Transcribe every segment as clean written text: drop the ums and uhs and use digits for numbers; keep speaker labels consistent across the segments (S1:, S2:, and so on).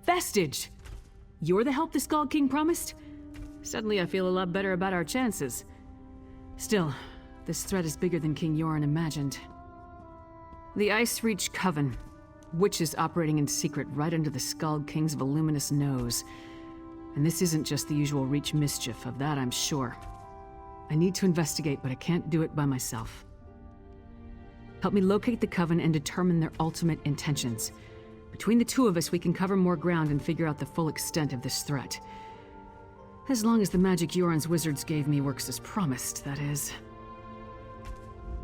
S1: vestige! You're the help the Skull King promised? Suddenly I feel a lot better about our chances. Still, this threat is bigger than King Yoren imagined. The Icereach Coven. Witches operating in secret right under the Skull King's voluminous nose. And this isn't just the usual Reach mischief, of that I'm sure. I need to investigate, but I can't do it by myself. Help me locate the Coven and determine their ultimate intentions. Between the two of us, we can cover more ground and figure out the full extent of this threat. As long as the magic Yoren's wizards gave me works as promised, that is.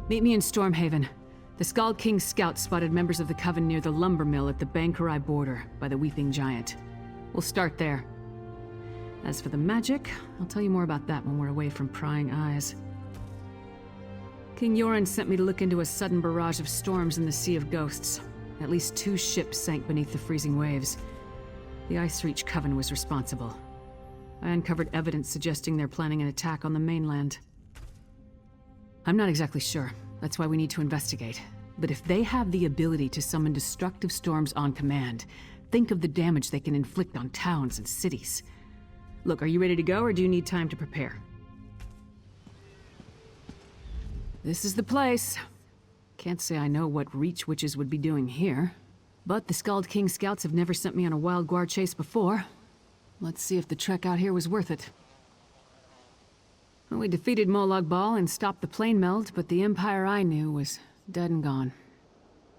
S1: Meet me in Stormhaven. The Skull King's scouts spotted members of the Coven near the lumber mill at the Bankarai border, by the Weeping Giant. We'll start there. As for the magic, I'll tell you more about that when we're away from prying eyes. King Yoren sent me to look into a sudden barrage of storms in the Sea of Ghosts. At least 2 ships sank beneath the freezing waves. The Icereach Coven was responsible. I uncovered evidence suggesting they're planning an attack on the mainland. I'm not exactly sure. That's why we need to investigate. But if they have the ability to summon destructive storms on command, think of the damage they can inflict on towns and cities. Look, are you ready to go, or do you need time to prepare? This is the place. Can't say I know what Reach witches would be doing here. But the Skull King scouts have never sent me on a wild guar chase before. Let's see if the trek out here was worth it. Well, we defeated Molag Bal and stopped the plane meld, but the Empire I knew was dead and gone.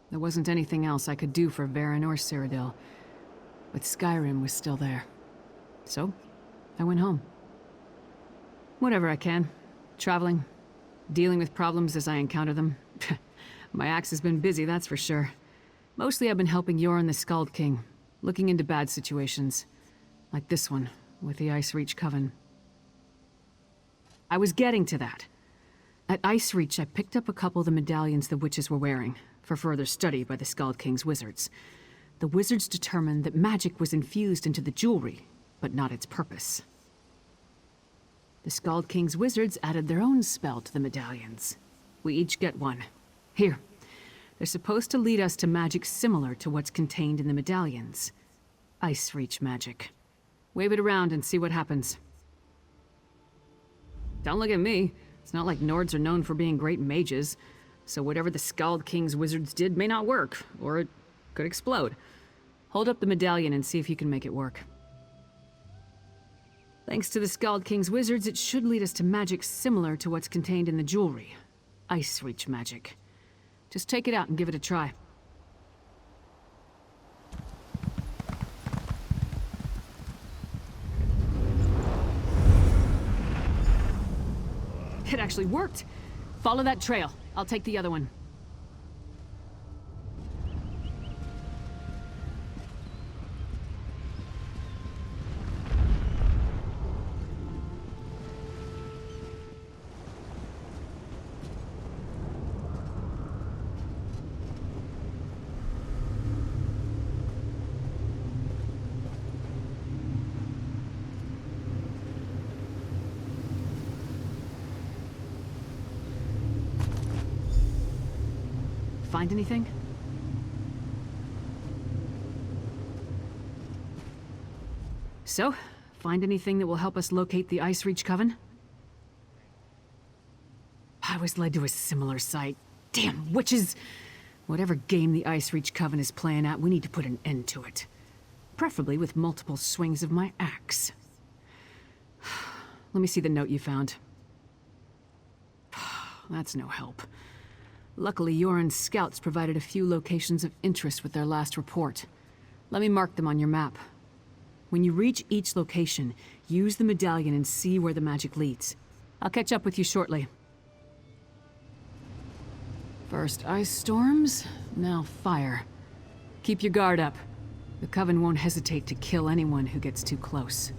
S1: There wasn't anything else I could do for Varen or Cyrodiil, but Skyrim was still there. So, I went home. Whatever I can. Traveling, dealing with problems as I encounter them. My axe has been busy, that's for sure. Mostly I've been helping Yoren the Skull King, looking into bad situations. Like this one, with the Icereach Coven. I was getting to that. At Icereach, I picked up a couple of the medallions the witches were wearing, for further study by the Skull King's wizards. The wizards determined that magic was infused into the jewelry, but not its purpose. The Skull King's wizards added their own spell to the medallions. We each get one. Here. They're supposed to lead us to magic similar to what's contained in the medallions. Icereach magic. Wave it around and see what happens. Don't look at me. It's not like Nords are known for being great mages, so whatever the Skald King's wizards did may not work, or it could explode. Hold up the medallion and see if you can make it work. Thanks to the Skald King's wizards, it should lead us to magic similar to what's contained in the jewelry. Icereach magic. Just take it out and give it a try. It actually worked. Follow that trail. I'll take the other one. Find anything? So, find anything that will help us locate the Icereach Coven? I was led to a similar site. Damn witches! Whatever game the Icereach Coven is playing at, we need to put an end to it. Preferably with multiple swings of my axe. Let me see the note you found. That's no help. Luckily, Yoren's scouts provided a few locations of interest with their last report. Let me mark them on your map. When you reach each location, use the medallion and see where the magic leads. I'll catch up with you shortly. First ice storms, now fire. Keep your guard up. The Coven won't hesitate to kill anyone who gets too close.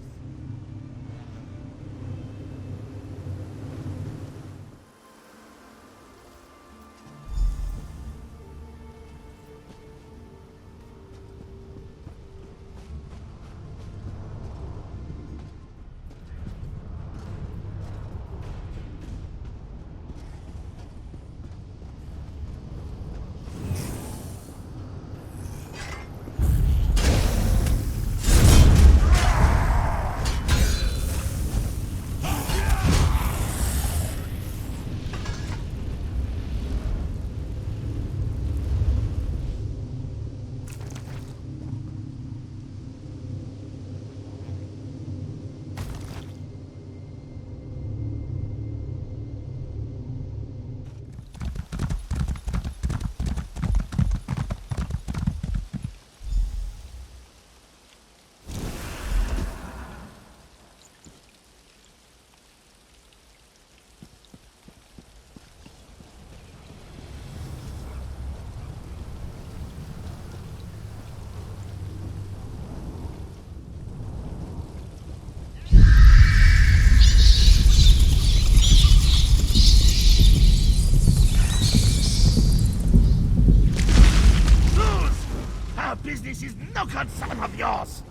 S2: bastard son of yours!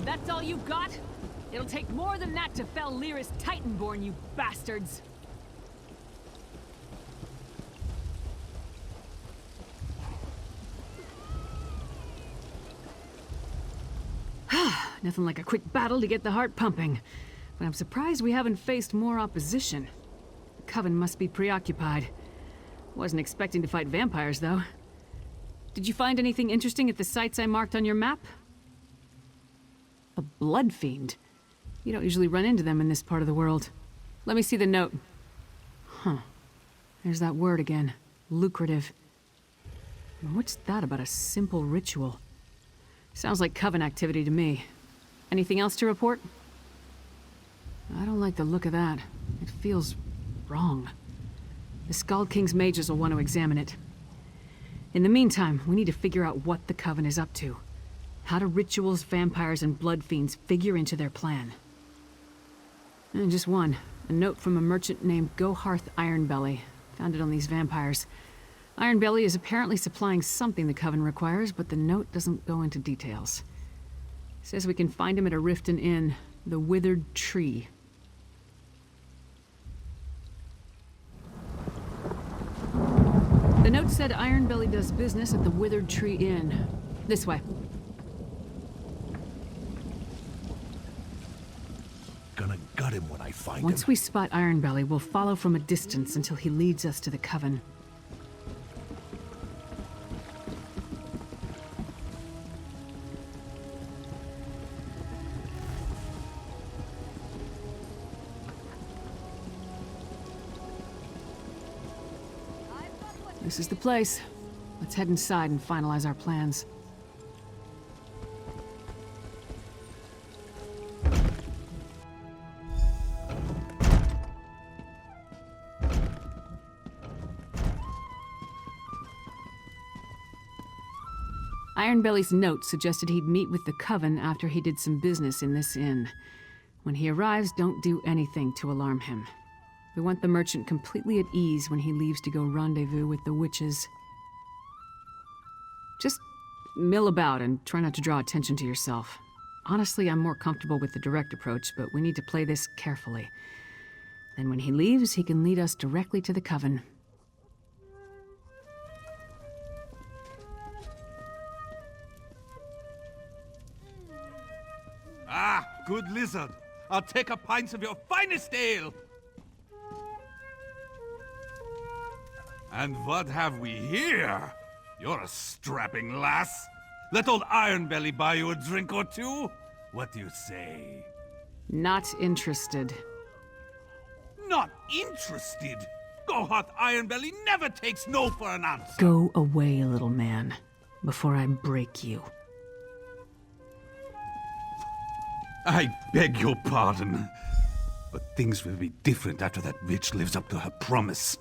S1: That's all you got? It'll take more than that to fell Lyra's Titanborn, you bastards! Nothing like a quick battle to get the heart pumping. But I'm surprised we haven't faced more opposition. The Coven must be preoccupied. Wasn't expecting to fight vampires, though. Did you find anything interesting at the sites I marked on your map? A blood fiend? You don't usually run into them in this part of the world. Let me see the note. Huh. There's that word again. Lucrative. What's that about a simple ritual? Sounds like Coven activity to me. Anything else to report? I don't like the look of that. It feels wrong. The Skald King's mages will want to examine it. In the meantime, we need to figure out what the Coven is up to. How do rituals, vampires, and blood fiends figure into their plan? And just one. A note from a merchant named Goharth Ironbelly. Found it on these vampires. Ironbelly is apparently supplying something the Coven requires, but the note doesn't go into details. It says we can find him at a Riften Inn, the Withered Tree. The note said Ironbelly does business at the Withered Tree Inn. This way.
S2: Gonna gut him when I find him.
S1: Once we spot Ironbelly, we'll follow from a distance until he leads us to the Coven. This is the place. Let's head inside and finalize our plans. Ironbelly's note suggested he'd meet with the Coven after he did some business in this inn. When he arrives, don't do anything to alarm him. We want the merchant completely at ease when he leaves to go rendezvous with the witches. Just mill about and try not to draw attention to yourself. Honestly, I'm more comfortable with the direct approach, but we need to play this carefully. Then when he leaves, he can lead us directly to the Coven.
S3: Ah, good lizard. I'll take a pint of your finest ale. And what have we here? You're a strapping lass. Let old Ironbelly buy you a drink or two? What do you say?
S1: Not interested.
S3: Not interested? Goharth Ironbelly never takes no for an answer.
S1: Go away, little man, before I break you.
S3: I beg your pardon. But things will be different after that bitch lives up to her promise.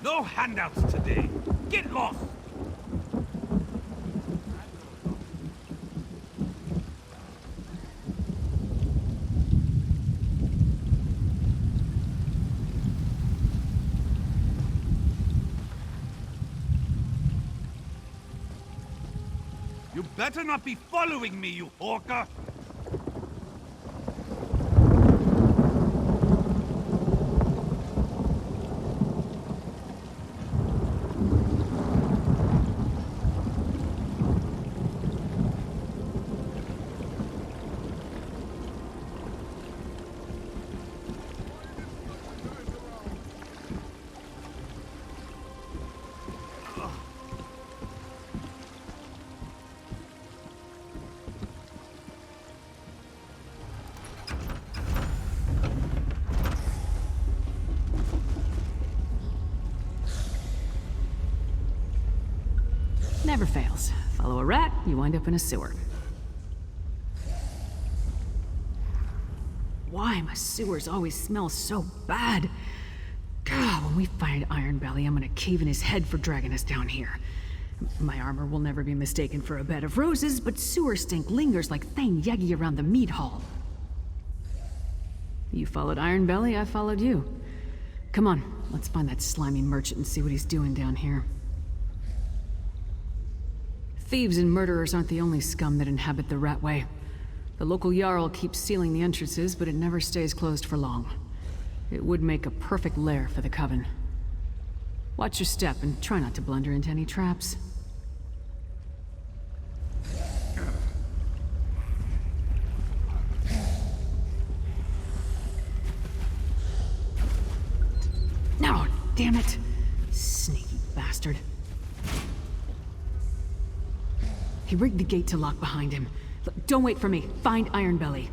S3: No handouts today. Get lost! You better not be following me, you hawker!
S1: Never fails. Follow a rat, you wind up in a sewer. Why my sewers always smell so bad? God, when we find Iron Belly, I'm gonna cave in his head for dragging us down here. My armor will never be mistaken for a bed of roses, but sewer stink lingers like Thane Yagi around the mead hall. You followed Iron Belly, I followed you. Come on, let's find that slimy merchant and see what he's doing down here. Thieves and murderers aren't the only scum that inhabit the Ratway. The local Jarl keeps sealing the entrances, but it never stays closed for long. It would make a perfect lair for the Coven. Watch your step and try not to blunder into any traps. No, damn it! Sneaky bastard. He rigged the gate to lock behind him. Look, don't wait for me. Find Iron Belly.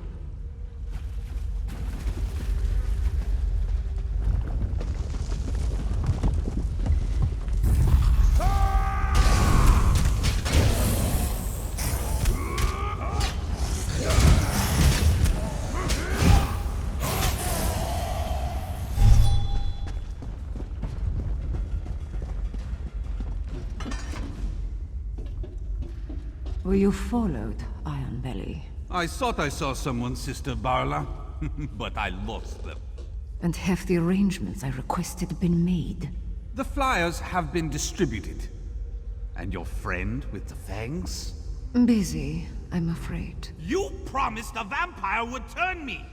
S4: Were you followed, Iron Belly?
S3: I thought I saw someone, Sister Barla, but I lost them.
S4: And have the arrangements I requested been made?
S3: The flyers have been distributed. And your friend with the fangs?
S4: Busy, I'm afraid.
S3: You promised a vampire would turn me!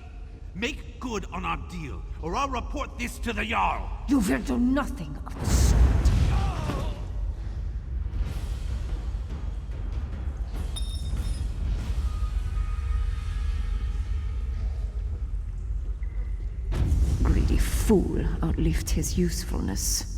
S3: Make good on our deal, or I'll report this to the Jarl!
S4: You will do nothing of the sort. Greedy fool outlived his usefulness.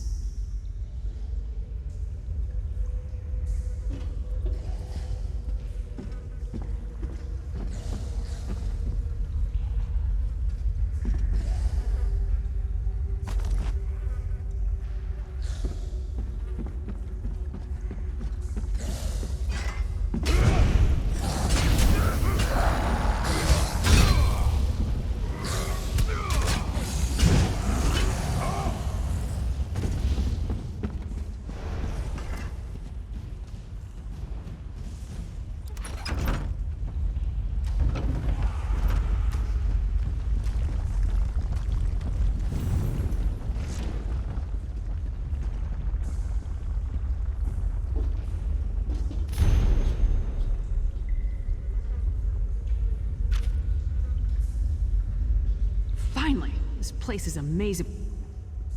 S1: Finally! This place is amazing.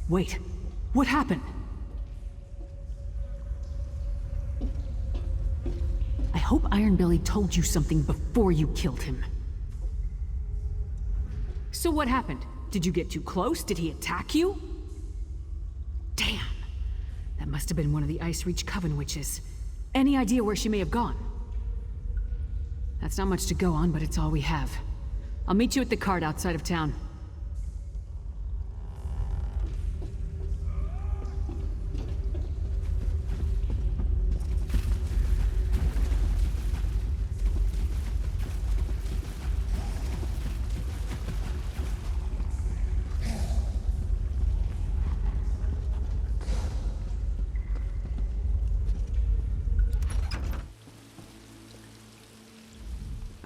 S1: Wait, what happened? I hope Iron Belly told you something before you killed him. So what happened? Did you get too close? Did he attack you? Damn! That must have been one of the Ice Reach Coven witches. Any idea where she may have gone? That's not much to go on, but it's all we have. I'll meet you at the cart outside of town.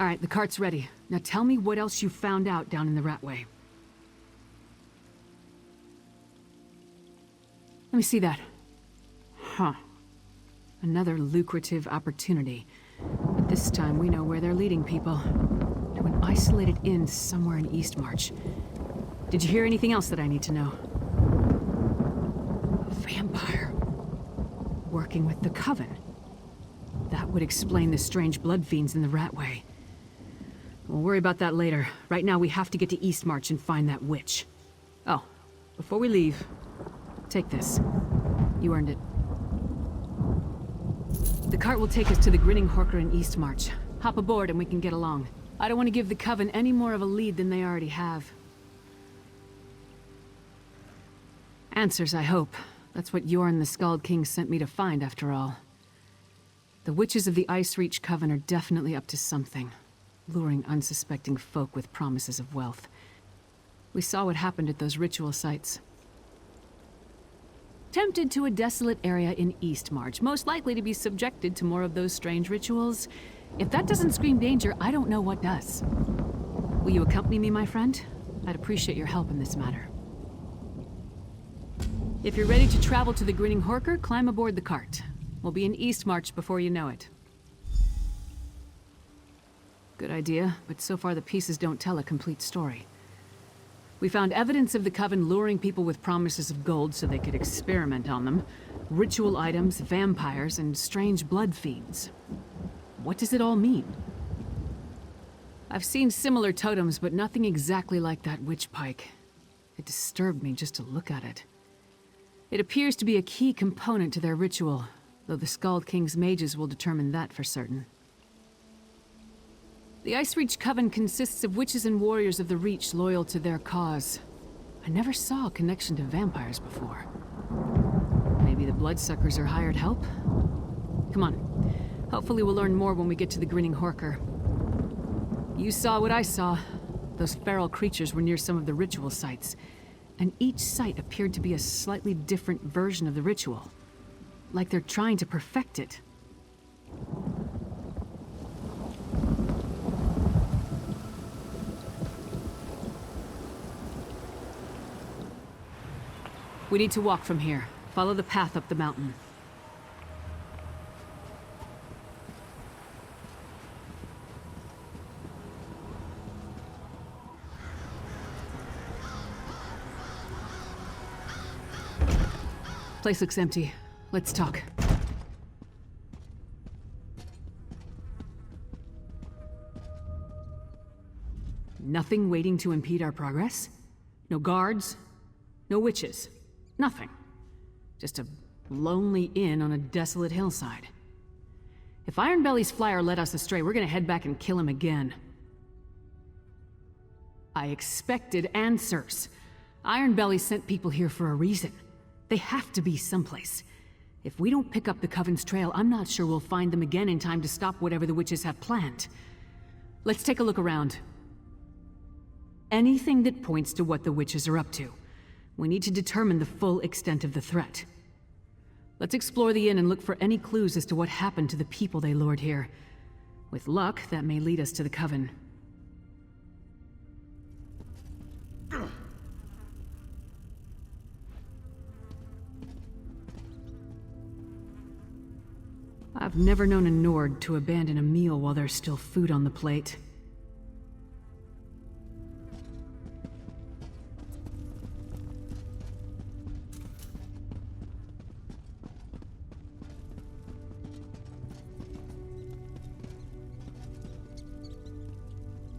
S1: Alright, the cart's ready. Now tell me what else you found out down in the Ratway. Let me see that. Huh. Another lucrative opportunity. But this time we know where they're leading people. To an isolated inn somewhere in Eastmarch. Did you hear anything else that I need to know? A vampire. Working with the Coven. That would explain the strange blood fiends in the Ratway. We'll worry about that later. Right now we have to get to Eastmarch and find that witch. Oh, before we leave, take this. You earned it. The cart will take us to the Grinning Horker in Eastmarch. Hop aboard and we can get along. I don't want to give the Coven any more of a lead than they already have. Answers, I hope. That's what Yorn the Skald King sent me to find, after all. The witches of the Ice Reach Coven are definitely up to something, luring unsuspecting folk with promises of wealth. We saw what happened at those ritual sites. Tempted to a desolate area in Eastmarch, most likely to be subjected to more of those strange rituals. If that doesn't scream danger, I don't know what does. Will you accompany me, my friend? I'd appreciate your help in this matter. If you're ready to travel to the Grinning Horker, climb aboard the cart. We'll be in Eastmarch before you know it. Good idea, but so far the pieces don't tell a complete story. We found evidence of the Coven luring people with promises of gold so they could experiment on them. Ritual items, vampires, and strange blood fiends. What does it all mean? I've seen similar totems, but nothing exactly like that witch pike. It disturbed me just to look at it. It appears to be a key component to their ritual, though the Skald King's mages will determine that for certain. The Ice Reach Coven consists of witches and warriors of the Reach loyal to their cause. I never saw a connection to vampires before. Maybe the bloodsuckers are hired help? Come on. Hopefully we'll learn more when we get to the Grinning Horker. You saw what I saw. Those feral creatures were near some of the ritual sites, and each site appeared to be a slightly different version of the ritual. Like they're trying to perfect it. We need to walk from here. Follow the path up the mountain. Place looks empty. Let's talk. Nothing waiting to impede our progress? No guards? No witches? Nothing. Just a lonely inn on a desolate hillside. If Ironbelly's flyer led us astray, we're gonna head back and kill him again. I expected answers. Ironbelly sent people here for a reason. They have to be someplace. If we don't pick up the Coven's trail, I'm not sure we'll find them again in time to stop whatever the witches have planned. Let's take a look around. Anything that points to what the witches are up to. We need to determine the full extent of the threat. Let's explore the inn and look for any clues as to what happened to the people they lured here. With luck, that may lead us to the Coven. I've never known a Nord to abandon a meal while there's still food on the plate.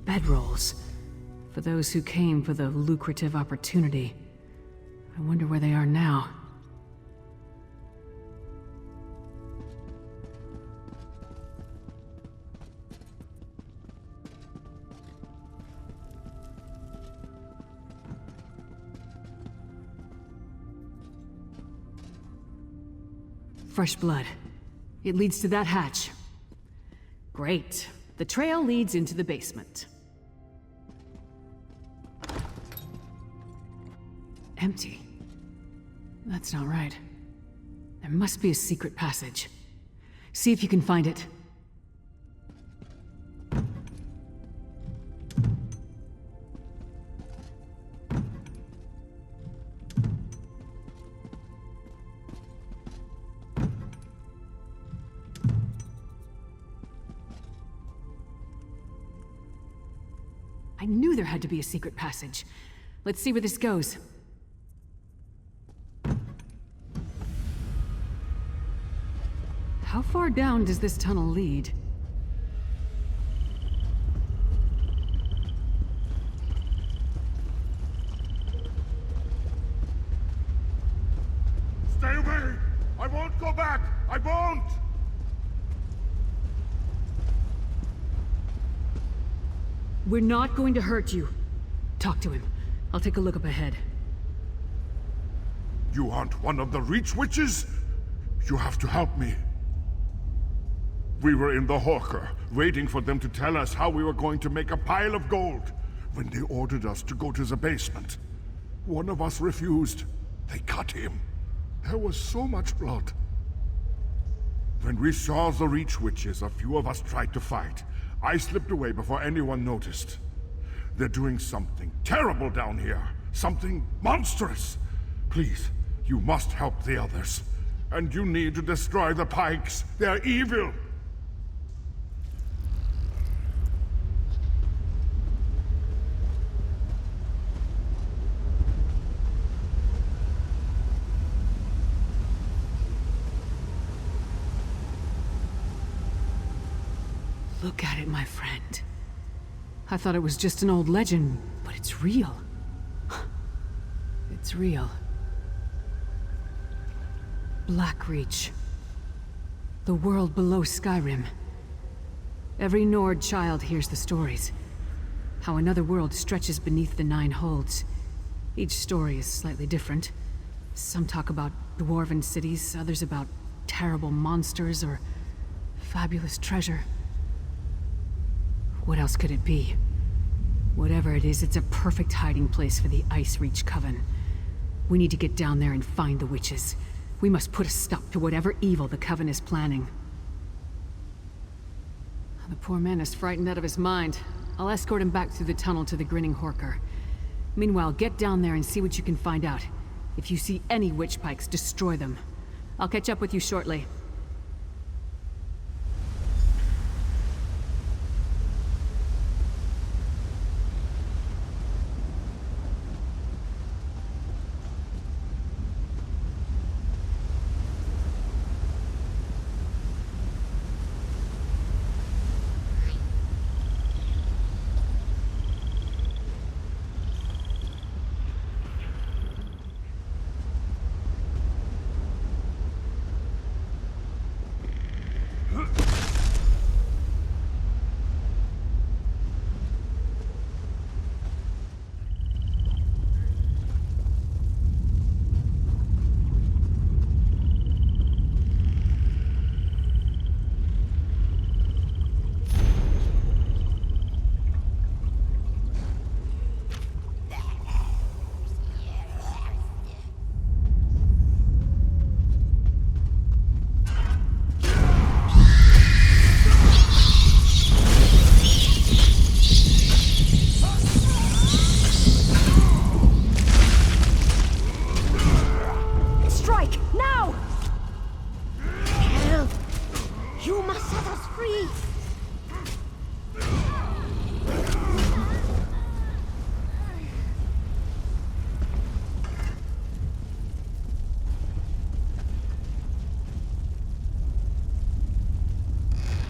S1: Bedrolls. For those who came for the lucrative opportunity. I wonder where they are now. Fresh blood. It leads to that hatch. Great. The trail leads into the basement. Empty. That's not right. There must be a secret passage. See if you can find it. I knew there had to be a secret passage. Let's see where this goes. How far down does this tunnel lead?
S2: Stay away! I won't go back! I won't!
S1: We're not going to hurt you. Talk to him. I'll take a look up ahead.
S2: You aren't one of the Reach Witches? You have to help me. We were in the hawker, waiting for them to tell us how we were going to make a pile of gold, when they ordered us to go to the basement. One of us refused. They cut him. There was so much blood. When we saw the Reach Witches, a few of us tried to fight. I slipped away before anyone noticed. They're doing something terrible down here. Something monstrous. Please, you must help the others. And you need to destroy the Pikes. They're evil.
S1: Look at it, my friend. I thought it was just an old legend, but it's real. It's real. Blackreach. The world below Skyrim. Every Nord child hears the stories. How another world stretches beneath the Nine Holds. Each story is slightly different. Some talk about dwarven cities, others about terrible monsters or fabulous treasure. What else could it be? Whatever it is, it's a perfect hiding place for the Ice Reach Coven. We need to get down there and find the witches. We must put a stop to whatever evil the Coven is planning. The poor man is frightened out of his mind. I'll escort him back through the tunnel to the Grinning Horker. Meanwhile, get down there and see what you can find out. If you see any witch pikes, destroy them. I'll catch up with you shortly.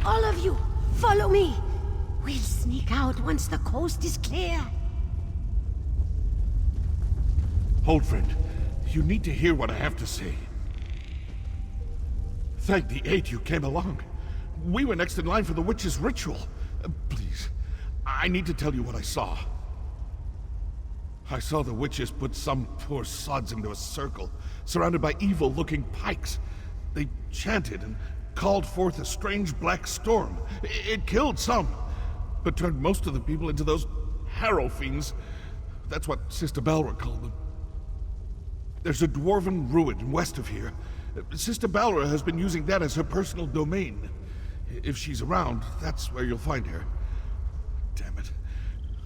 S5: All of you, follow me. We'll sneak out once the coast is clear.
S2: Hold, friend. You need to hear what I have to say. Thank the eight you came along. We were next in line for the witch's ritual. Please, I need to tell you what I saw. I saw the witches put some poor sods into a circle, surrounded by evil-looking pikes. They chanted and called forth a strange black storm. It killed some, but turned most of the people into those harrow fiends. That's what Sister Balra called them. There's a dwarven ruin west of here. Sister Balra has been using that as her personal domain. If she's around, that's where you'll find her. Damn it.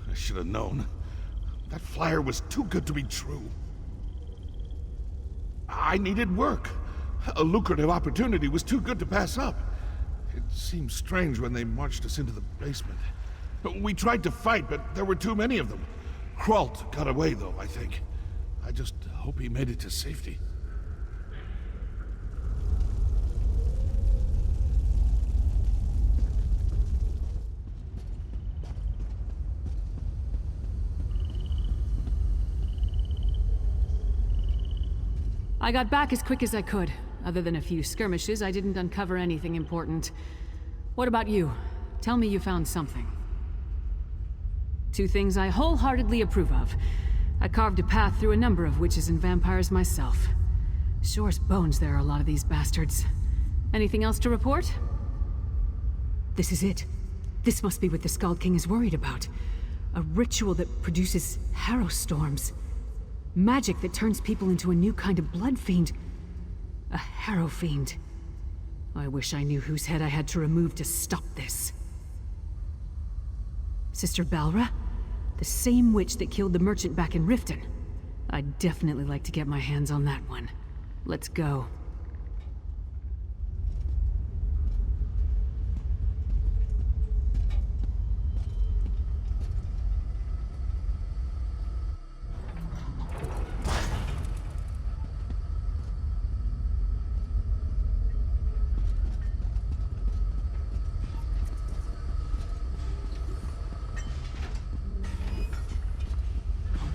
S2: I should have known. That flyer was too good to be true. I needed work. A lucrative opportunity was too good to pass up. It seemed strange when they marched us into the basement. We tried to fight, but there were too many of them. Kralt got away, though, I think. I just hope he made it to safety.
S1: I got back as quick as I could. Other than a few skirmishes, I didn't uncover anything important. What about you? Tell me you found something. Two things I wholeheartedly approve of. I carved a path through a number of witches and vampires myself. Sure as bones there are a lot of these bastards. Anything else to report? This is it. This must be what the Skald King is worried about. A ritual that produces harrow storms. Magic that turns people into a new kind of blood fiend. A harrow fiend. I wish I knew whose head I had to remove to stop this. Sister Balra? The same witch that killed the merchant back in Riften. I'd definitely like to get my hands on that one. Let's go.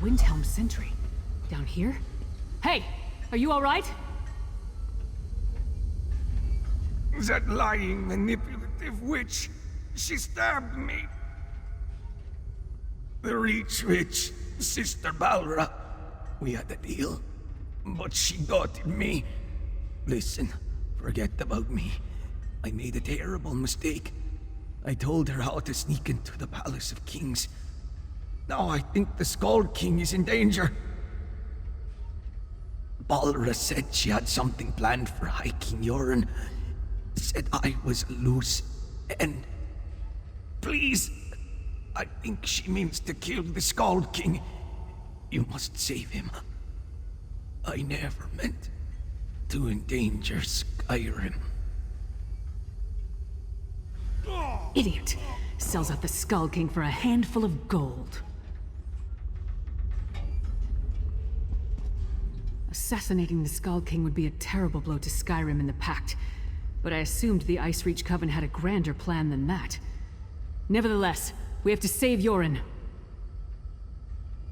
S1: Windhelm sentry. Down here? Hey! Are you alright?
S6: That lying, manipulative witch. She stabbed me. The Reach Witch, Sister Balra. We had a deal, but she doubted me. Listen, forget about me. I made a terrible mistake. I told her how to sneak into the Palace of Kings. Now I think the Skald King is in danger. Balra said she had something planned for High King Yoren. Said I was a loose end. Please, I think she means to kill the Skald King. You must save him. I never meant to endanger Skyrim.
S1: Idiot! Sells out the Skald King for a handful of gold. Assassinating the Skald King would be a terrible blow to Skyrim and the Pact, but I assumed the Icereach Coven had a grander plan than that. Nevertheless, we have to save Yoren.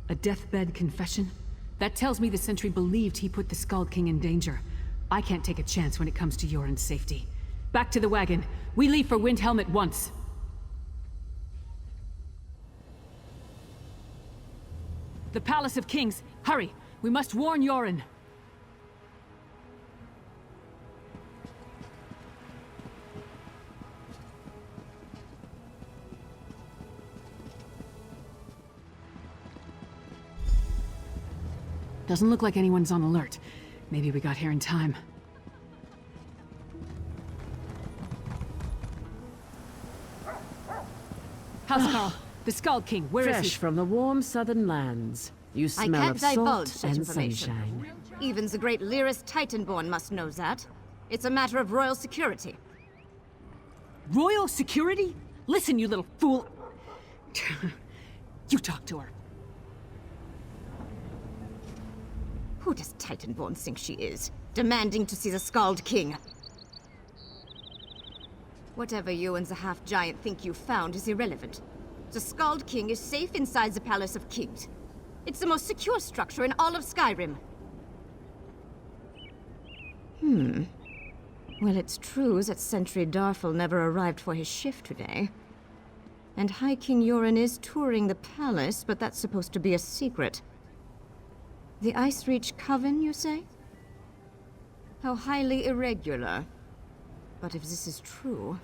S1: A deathbed confession? That tells me the Sentry believed he put the Skald King in danger. I can't take a chance when it comes to Yoren's safety. Back to the wagon. We leave for Windhelm at once. The Palace of Kings! Hurry! We must warn Yoren! Doesn't look like anyone's on alert. Maybe we got here in time. Housecarl, the Skald King, where is he?
S7: Fresh from the warm southern lands. You
S5: I
S7: smell
S5: can't
S7: of
S5: divulge
S7: salt
S5: such
S7: and
S5: information.
S7: sunshine.
S5: Even the great Lyrist Titanborn must know that. It's a matter of royal security.
S1: Royal security? Listen, you little fool. You talk to her.
S5: Who does Titanborn think she is? Demanding to see the Skald King. Whatever you and the half-giant think you found is irrelevant. The Skald King is safe inside the Palace of Kings. It's the most secure structure in all of Skyrim. Well, it's true that Sentry Darfel never arrived for his shift today. And High King Yoren is touring the palace, but that's supposed to be a secret. The Icereach Coven, you say? How highly irregular. But if this is true...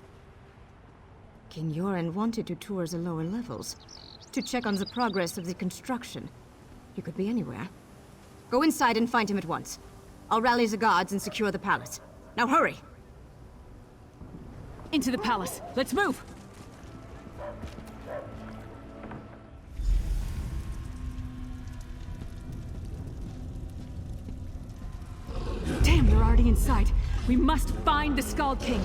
S5: King Yoren wanted to tour the lower levels, to check on the progress of the construction. He could be anywhere. Go inside and find him at once. I'll rally the guards and secure the palace. Now hurry!
S1: Into the palace. Let's move! Damn, they're already inside. We must find the Skald King.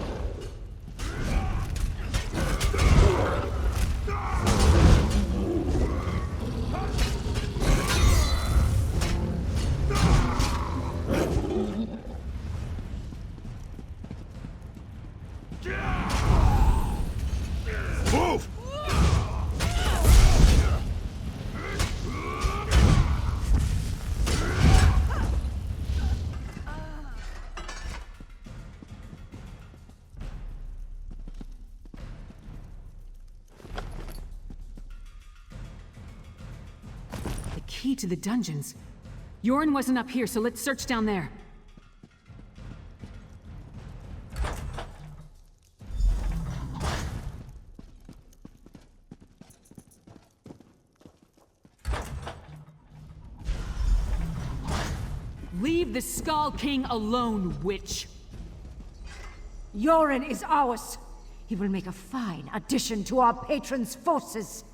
S1: key to the dungeons. Yoren wasn't up here, so let's search down there. Leave the Skull King alone, witch!
S4: Yoren is ours. He will make a fine addition to our patron's forces.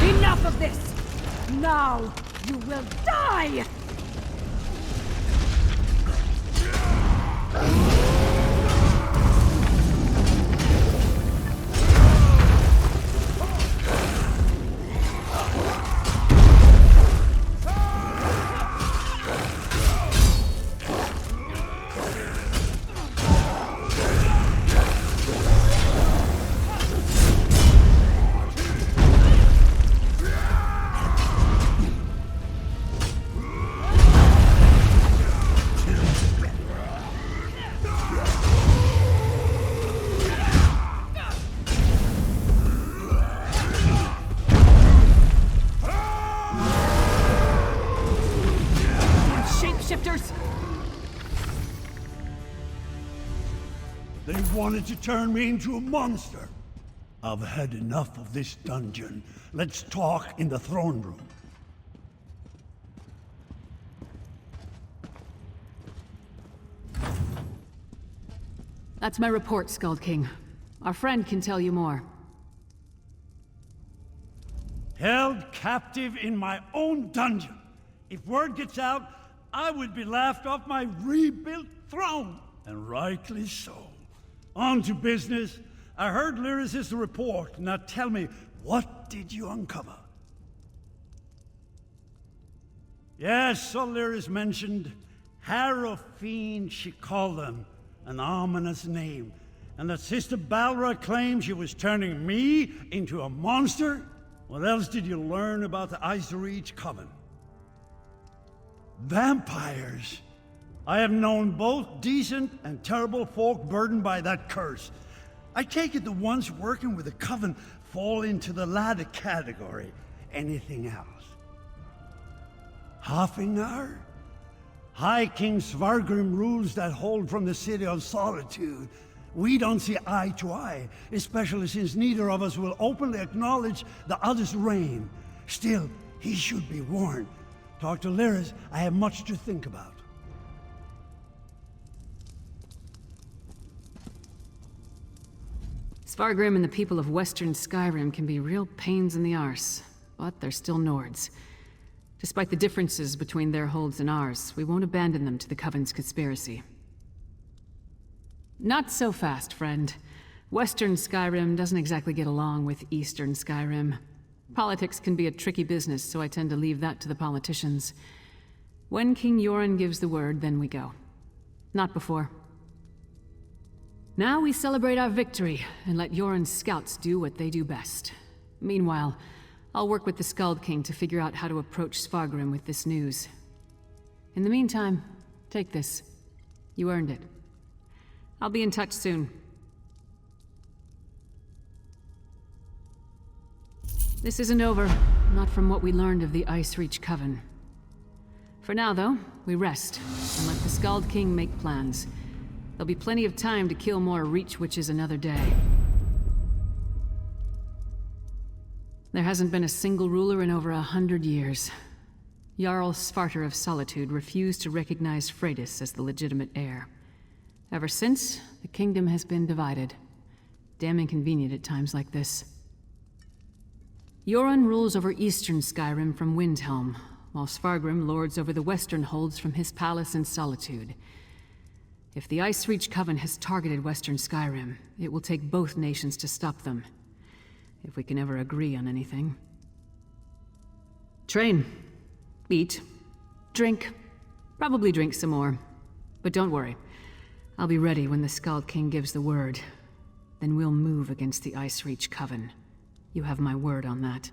S4: Enough of this! Now you will die!
S8: They wanted to turn me into a monster. I've had enough of this dungeon. Let's talk in the throne room.
S1: That's my report, Skull King. Our friend can tell you more.
S8: Held captive in my own dungeon. If word gets out, I would be laughed off my rebuilt throne. And rightly so. On to business. I heard Lyris' report. Now tell me, what did you uncover? Yes, so Lyris mentioned Harrow-Fiend, she called them. An ominous name. And that Sister Balra claimed she was turning me into a monster? What else did you learn about the Ice Reach Coven? Vampires. I have known both decent and terrible folk burdened by that curse. I take it the ones working with the Coven fall into the latter category. Anything else? Hafengar? High King Svargrim rules that hold from the City of Solitude. We don't see eye to eye, especially since neither of us will openly acknowledge the other's reign. Still, he should be warned. Talk to Lyris, I have much to think about.
S1: Svargrim and the people of Western Skyrim can be real pains in the arse, but they're still Nords. Despite the differences between their holds and ours, we won't abandon them to the Coven's conspiracy. Not so fast, friend. Western Skyrim doesn't exactly get along with Eastern Skyrim. Politics can be a tricky business, so I tend to leave that to the politicians. When King Yoren gives the word, then we go. Not before. Now we celebrate our victory, and let Yoren's scouts do what they do best. Meanwhile, I'll work with the Skald King to figure out how to approach Svargrim with this news. In the meantime, take this. You earned it. I'll be in touch soon. This isn't over, not from what we learned of the Ice Reach Coven. For now, though, we rest, and let the Skald King make plans. There'll be plenty of time to kill more Reach Witches another day. There hasn't been a single ruler in over 100 years. Jarl Svarter of Solitude refused to recognize Freydis as the legitimate heir. Ever since, the kingdom has been divided. Damn inconvenient at times like this. Yoren rules over eastern Skyrim from Windhelm, while Svargrim lords over the western holds from his palace in Solitude. If the Ice Reach Coven has targeted western Skyrim, it will take both nations to stop them. If we can ever agree on anything. Train. Eat. Drink. Probably drink some more. But don't worry. I'll be ready when the Skald King gives the word. Then we'll move against the Ice Reach Coven. You have my word on that.